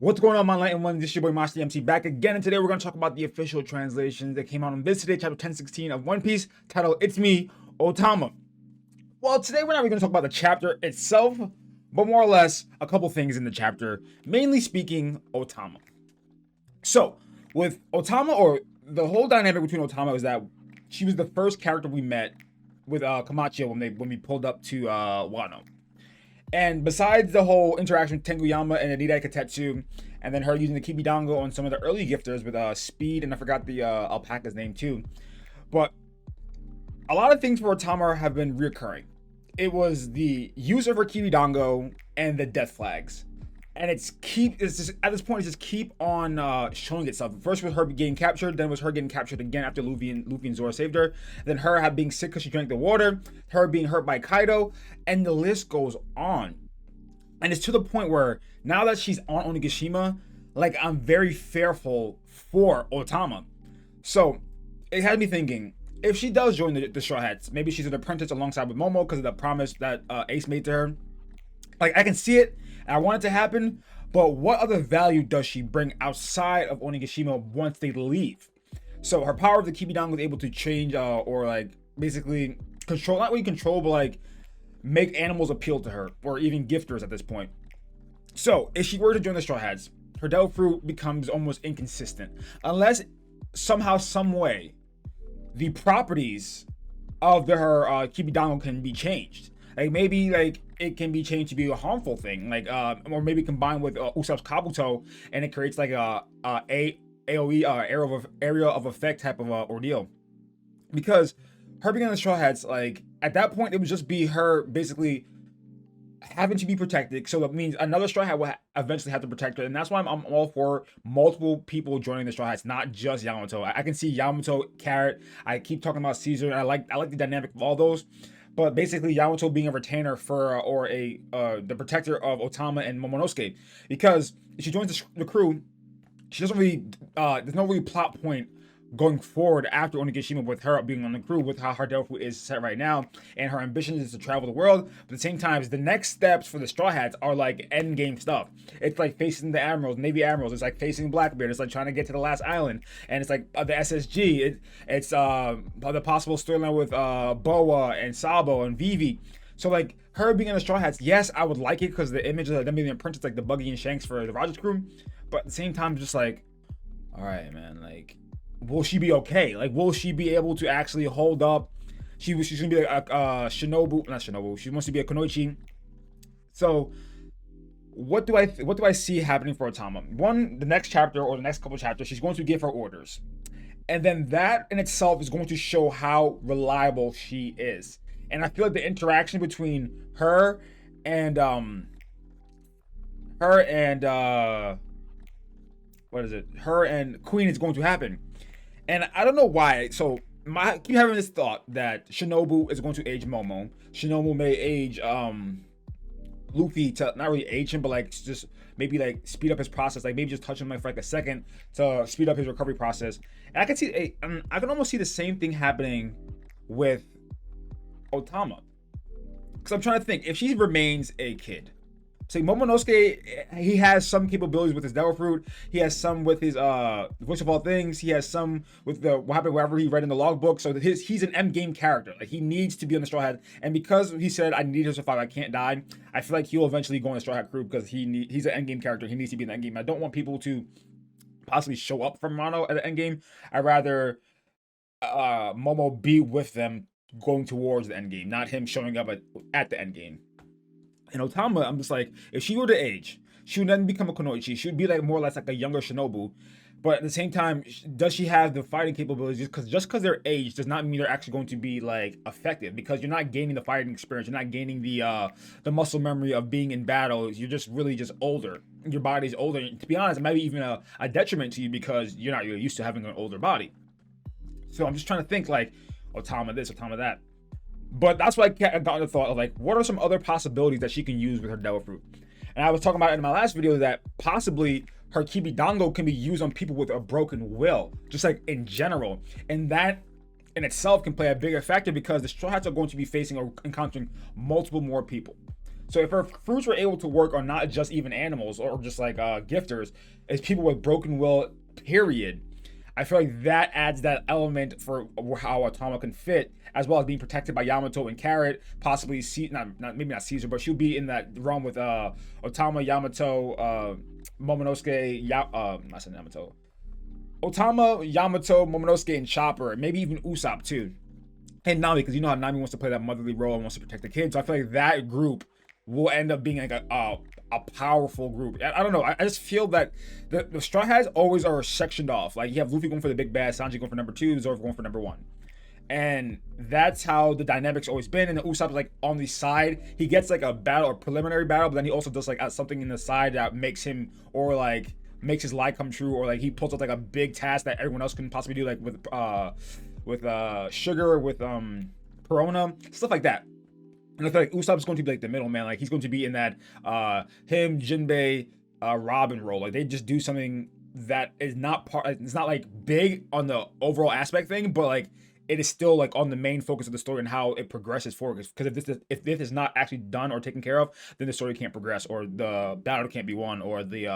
What's going on, my light and one? This is your boy Master MC back again, and today we're going to talk about the official translations that came out on this today, chapter 1016 of One Piece, titled "It's Me, Otama." Well, today we're not really going to talk about the chapter itself, but more or less a couple things in the chapter, mainly speaking, Otama. So, with Otama, or the whole dynamic between Otama is that she was the first character we met with Camacho when we pulled up to Wano. And besides the whole interaction with Tenguyama and Anita Katetsu, and then her using the Kibidango on some of the early gifters with Speed, and I forgot the alpaca's name too. But a lot of things for Otama have been reoccurring. It was the use of her Kibidango and the death flags. And it's just at this point, it's just keep on showing itself. First was her getting captured, then was her getting captured again after Luffy and Zoro saved her. Then her being sick because she drank the water, her being hurt by Kaido, and the list goes on. And it's to the point where now that she's on Onigashima, like, I'm very fearful for Otama. So it had me thinking, if she does join the Straw Hats, maybe she's an apprentice alongside with Momo because of the promise that Ace made to her. Like, I can see it, and I want it to happen, but what other value does she bring outside of Onigashima once they leave? So her power of the Kibidango was able to change, or like basically control, not really control, but like make animals appeal to her, or even gifters at this point. So if she were to join the Straw Hats, her Devil Fruit becomes almost inconsistent, unless somehow, some way, the properties of her Kibidango can be changed. Like, maybe like it can be changed to be a harmful thing, like or maybe combined with Usopp's Kabuto, and it creates like a AOE area of effect type of ordeal. Because her being on the Straw Hats, like at that point, it would just be her basically having to be protected. So that means another Straw Hat will eventually have to protect her, and that's why I'm all for multiple people joining the Straw Hats, not just Yamato. I can see Yamato, Carrot. I keep talking about Caesar, and I like the dynamic of all those. But basically, Yamato being a retainer for the protector of Otama and Momonosuke, because if she joins the crew, she doesn't really there's no really plot point going forward after Onigashima with her being on the crew, with how her Devil Fruit is set right now, and her ambition is to travel the world. But at the same time, the next steps for the Straw Hats are like end game stuff. It's like facing the admirals, Navy admirals. It's like facing Blackbeard. It's like trying to get to the last island, and it's like the SSG. It's the possible storyline with Boa and Sabo and Vivi. So like her being in the Straw Hats, yes, I would like it because the image of them being apprentice, like the Buggy and Shanks for the Rogers crew. But at the same time, just like, all right, man, like, will she be okay? Like, will she be able to actually hold up? She's gonna be like a Shinobu, not Shinobu. She wants to be a Kunoichi. So, what do I see happening for Otama? One, the next chapter or the next couple chapters, she's going to give her orders, and then that in itself is going to show how reliable she is. And I feel like the interaction between her and her and Queen is going to happen. And I don't know why. So I keep having this thought that Shinobu is going to age Momo. Shinobu may age Luffy to not really age him, but like just maybe like speed up his process. Like maybe just touch him like for like a second to speed up his recovery process. And I can almost see the same thing happening with Otama. Because I'm trying to think, if she remains a kid. So Momonosuke, he has some capabilities with his Devil Fruit. He has some with his Voice of All Things. He has some with what happened wherever he read in the logbook. So he's an end game character. Like, he needs to be on the Straw Hat. And because he said, I need to survive, I can't die, I feel like he'll eventually go on the Straw Hat crew because he's an end game character. He needs to be in the end game. I don't want people to possibly show up from Mono at the end game. I'd rather Momo be with them going towards the end game, not him showing up at the end game. And Otama, I'm just like, if she were to age, she would then become a Kunoichi. She would be like more or less like a younger Shinobu. But at the same time, does she have the fighting capabilities? Just because they're aged does not mean they're actually going to be like effective, because you're not gaining the fighting experience. You're not gaining the muscle memory of being in battle. You're just really just older. Your body's older. And to be honest, it might be even a detriment to you because you're not really used to having an older body. So I'm just trying to think like, Otama this, Otama that. But that's why I got the thought of like, what are some other possibilities that she can use with her Devil Fruit? And I was talking about in my last video that possibly her Kibidango can be used on people with a broken will, just like in general. And that in itself can play a bigger factor because the Straw Hats are going to be facing or encountering multiple more people. So if her fruits were able to work on not just even animals or just like gifters, it's people with broken will, period. I feel like that adds that element for how Otama can fit, as well as being protected by Yamato and Carrot, possibly not maybe not Caesar, but she'll be in that realm with Otama, Yamato, Momonosuke, not saying Yamato, Otama, Yamato, Momonosuke, and Chopper, maybe even Usopp too, and Nami, because you know how Nami wants to play that motherly role and wants to protect the kids. So I feel like that group will end up being like a powerful group. I don't know. I just feel that the Straw Hats always are sectioned off. Like you have Luffy going for the big bad, Sanji going for number 2, Zoro going for number 1. And that's how the dynamic's always been. And Usopp is like on the side. He gets like a battle or preliminary battle, but then he also does like something in the side that makes him, or like makes his lie come true, or like he pulls out like a big task that everyone else can possibly do, like with Sugar, with Perona, stuff like that. And I feel like Usopp's going to be like the middleman. Like he's going to be in that him, Jinbei, Robin role. Like they just do something that is not part. It's not like big on the overall aspect thing, but like it is still like on the main focus of the story and how it progresses forward. Because if this is not actually done or taken care of, then the story can't progress, or the battle can't be won, or the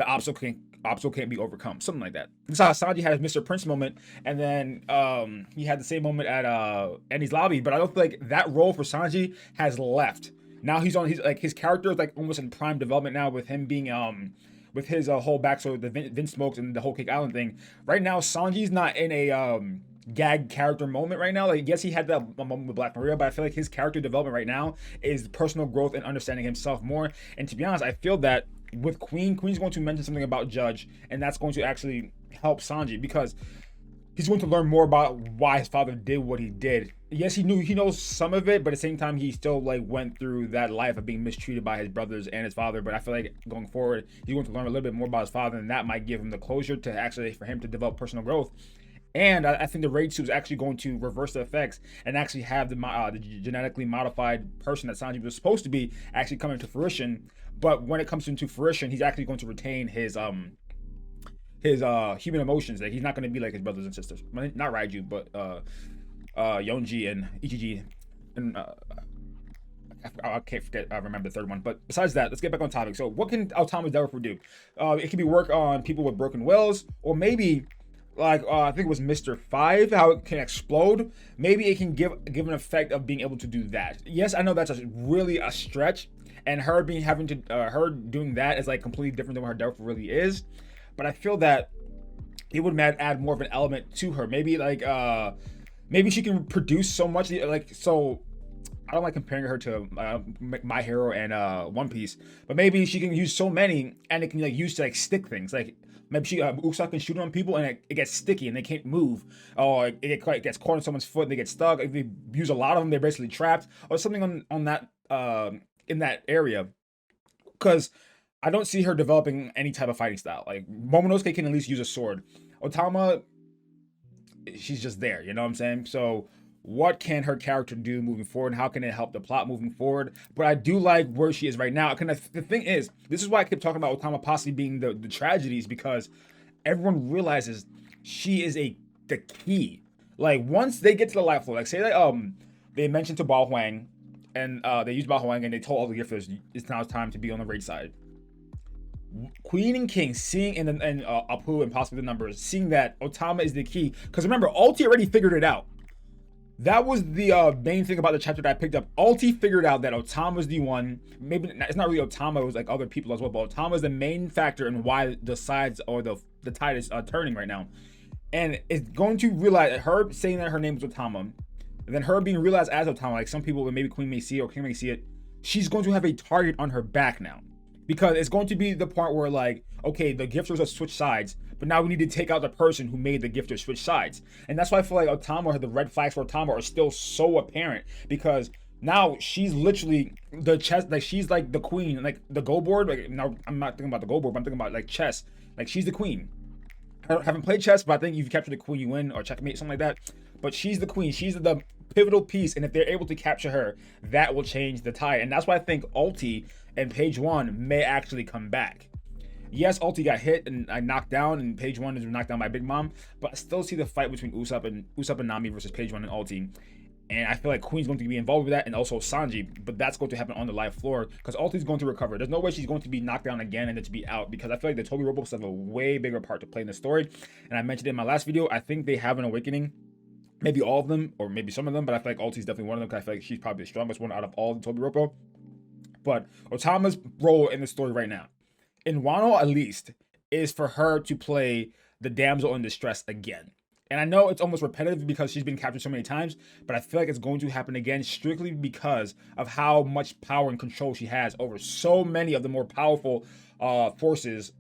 obstacle can't be overcome, something like that. This is how Sanji had his Mr. Prince moment, and then he had the same moment at Enies Lobby. But I don't feel like that role for Sanji has left. Now he's like his character is like almost in prime development now, with him being with his whole backstory, the Vince Smokes and the whole Cake Island thing. Right now, Sanji's not in a gag character moment right now. Like yes, he had that moment with Black Maria, but I feel like his character development right now is personal growth and understanding himself more. And to be honest, I feel that with Queen's going to mention something about Judge, and that's going to actually help Sanji, because he's going to learn more about why his father did what he did. Yes, he knows some of it, but at the same time, he still like went through that life of being mistreated by his brothers and his father. But I feel like going forward, he's going to learn a little bit more about his father, and that might give him the closure to actually for him to develop personal growth. And I think the Raid Suit is actually going to reverse the effects and actually have the genetically modified person that Sanji was supposed to be actually come into fruition. But when it comes into fruition, he's actually going to retain his human emotions. Like he's not going to be like his brothers and sisters. Not Raiju, but Yonji and Ichiji, and I can't forget. I remember the third one. But besides that, let's get back on topic. So, what can Otama's Devil do? It can be work on people with broken wills, or maybe like I think it was Mr. 5, how it can explode. Maybe it can give an effect of being able to do that. Yes, I know that's really a stretch, and her doing that is like completely different than what her Devil really is. But I feel that it would add more of an element to her. Maybe like maybe she can produce so much, like, so I don't like comparing her to My Hero and One Piece, but maybe she can use so many and it can like use to like stick things. Like maybe Usopp can shoot on people and it gets sticky and they can't move, or it gets caught on someone's foot and they get stuck. If they use a lot of them, they're basically trapped, or something on that in that area. Because I don't see her developing any type of fighting style. Like Momonosuke can at least use a sword. Otama, she's just there, you know what I'm saying? So what can her character do moving forward, and how can it help the plot moving forward? But I do like where she is right now. The thing is, this is why I keep talking about Otama possibly being the tragedies, because everyone realizes she is the key. Like once they get to the life floor, like say that they mentioned to Bao Huang, and they used Bao Huang and they told all the gifters it's now time to be on the raid side. Queen and King seeing and Apu and possibly the numbers, seeing that Otama is the key. Because remember, Ulti already figured it out. That was the main thing about the chapter that I picked up. Ulti figured out that Otama was the one. Maybe it's not really Otama, it was like other people as well, but Otama is the main factor in why the sides or the tide is turning right now. And it's going to realize, her saying that her name is Otama, and then her being realized as Otama, like some people, maybe Queen may see it or King may see it, she's going to have a target on her back now. Because it's going to be the part where like, okay, the gifters have switched sides, but now we need to take out the person who made the gifters switch sides. And that's why I feel like Otama, the red flags for Otama are still so apparent, because now she's literally the chess, like she's like the queen, like the go board. Like now I'm not thinking about the go board, but I'm thinking about like chess. Like she's the queen. I haven't played chess, but I think if you capture the queen, you win, or checkmate, something like that. But she's the queen. She's the pivotal piece, and if they're able to capture her, that will change the tide. And that's why I think Ulti and Page One may actually come back. Yes, Ulti got hit and I knocked down, and Page One is knocked down by Big Mom, but I still see the fight between Usopp and Nami versus Page One and Ulti. And I feel like Queen's going to be involved with that, and also Sanji, but that's going to happen on the live floor because Ulti's going to recover. There's no way she's going to be knocked down again and then to be out, because I feel like the Toby Robots have a way bigger part to play in the story. And I mentioned it in my last video, I think they have an awakening. Maybe all of them, or maybe some of them, but I feel like Ulti's definitely one of them because I feel like she's probably the strongest one out of all the Toby Robo. But Otama's role in the story right now, in Wano at least, is for her to play the damsel in distress again. And I know it's almost repetitive because she's been captured so many times, but I feel like it's going to happen again strictly because of how much power and control she has over so many of the more powerful forces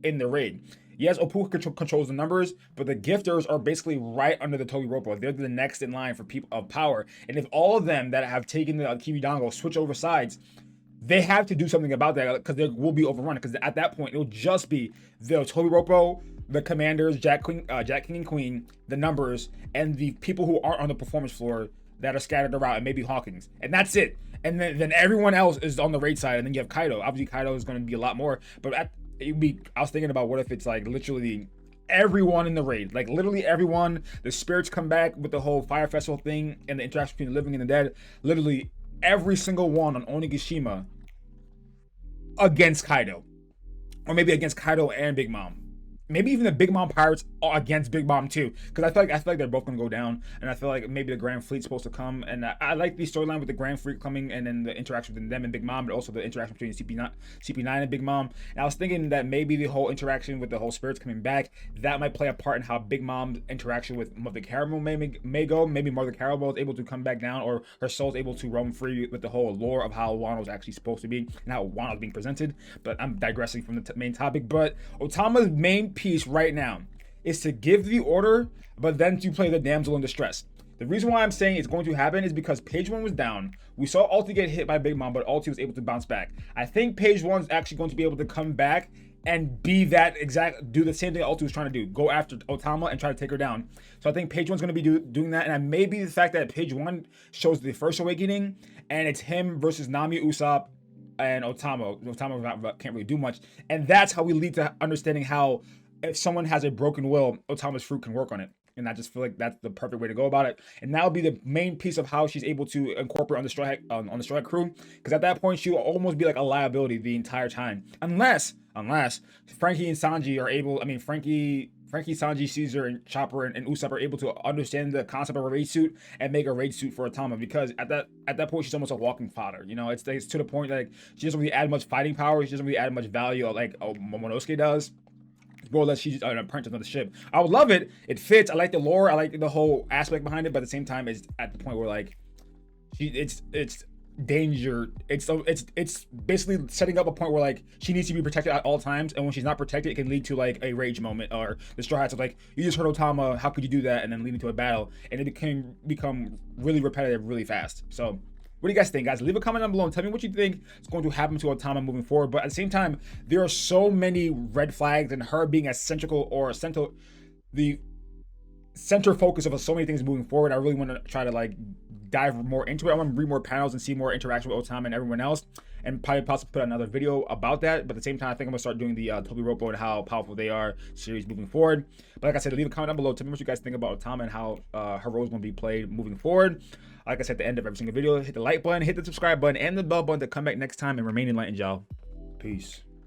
in the raid. Yes, Oppu controls the numbers, but the gifters are basically right under the Toby Ropo. They're the next in line for people of power. And if all of them that have taken the Kiwidango switch over sides, they have to do something about that because they will be overrun. Because at that point, it'll just be the Toby Ropo, the commanders, Jack King and Queen, the numbers, and the people who aren't on the performance floor that are scattered around, and maybe Hawkins. And that's it. And then everyone else is on the raid side. And then you have Kaido. Obviously, Kaido is going to be a lot more. But I was thinking about what if it's like literally everyone in the raid, like literally everyone. The spirits come back with the whole fire festival thing and the interaction between the living and the dead. Literally every single one on Onigashima against Kaido, or maybe against Kaido and Big Mom. Maybe even the Big Mom pirates against Big Mom too, because I feel like they're both gonna go down, and I feel like maybe the Grand Fleet's supposed to come, and I like the storyline with the Grand Fleet coming, and then the interaction between them and Big Mom, but also the interaction between CP9 and Big Mom. And I was thinking that maybe the whole interaction with the whole spirits coming back, that might play a part in how Big Mom's interaction with Mother Caramel may go. Maybe Mother Caramel is able to come back down, or her soul's able to roam free with the whole lore of how Wano's actually supposed to be and how Wano's being presented. But I'm digressing from the main topic. But Otama's main piece right now is to give the order, but then to play the damsel in distress. The reason why I'm saying it's going to happen is because page 1 was down. We saw Ulti get hit by Big Mom, but Ulti was able to bounce back. I think page 1 is actually going to be able to come back and be that exact, do the same thing Ulti was trying to do, go after Otama and try to take her down. So I think page 1's going to be doing that, and maybe the fact that page 1 shows the first awakening, and it's him versus Nami, Usopp, and Otama. Otama can't really do much, and that's how we lead to understanding how, if someone has a broken will, Otama's fruit can work on it. And I just feel like that's the perfect way to go about it. And that'll be the main piece of how she's able to incorporate on the Straw Hat crew. Because at that point, she will almost be like a liability the entire time. Unless Frankie and Sanji are able, Frankie, Sanji, Caesar, and Chopper and Usopp are able to understand the concept of a raid suit and make a raid suit for Otama. Because at that point, she's almost a walking fodder. You know, it's to the point like she doesn't really add much fighting power. She doesn't really add much value like Momonosuke does. Well, that she's an apprentice on the ship. I would love it. It fits. I like the lore. I like the whole aspect behind it. But at the same time, it's at the point where like it's danger. It's basically setting up a point where like she needs to be protected at all times, and when she's not protected, it can lead to like a rage moment, or the Straw Hats of like, you just hurt Otama, how could you do that, and then lead into a battle, and it can become really repetitive really fast. So what do you guys think, guys? Leave a comment down below and tell me what you think is going to happen to Otama moving forward. But at the same time, there are so many red flags, and her being as the center focus of so many things moving forward. I really want to try to like dive more into it. I want to read more panels and see more interaction with Otama and everyone else, and probably possibly put another video about that. But at the same time, I think I'm gonna start doing the Toby Ropo and how powerful they are series moving forward. But like I said, leave a comment down below. Tell me what you guys think about Otama and how her role is going to be played moving forward. Like I said at the end of every single video, hit the like button, hit the subscribe button, and the bell button to come back next time and remain enlightened, y'all. Peace.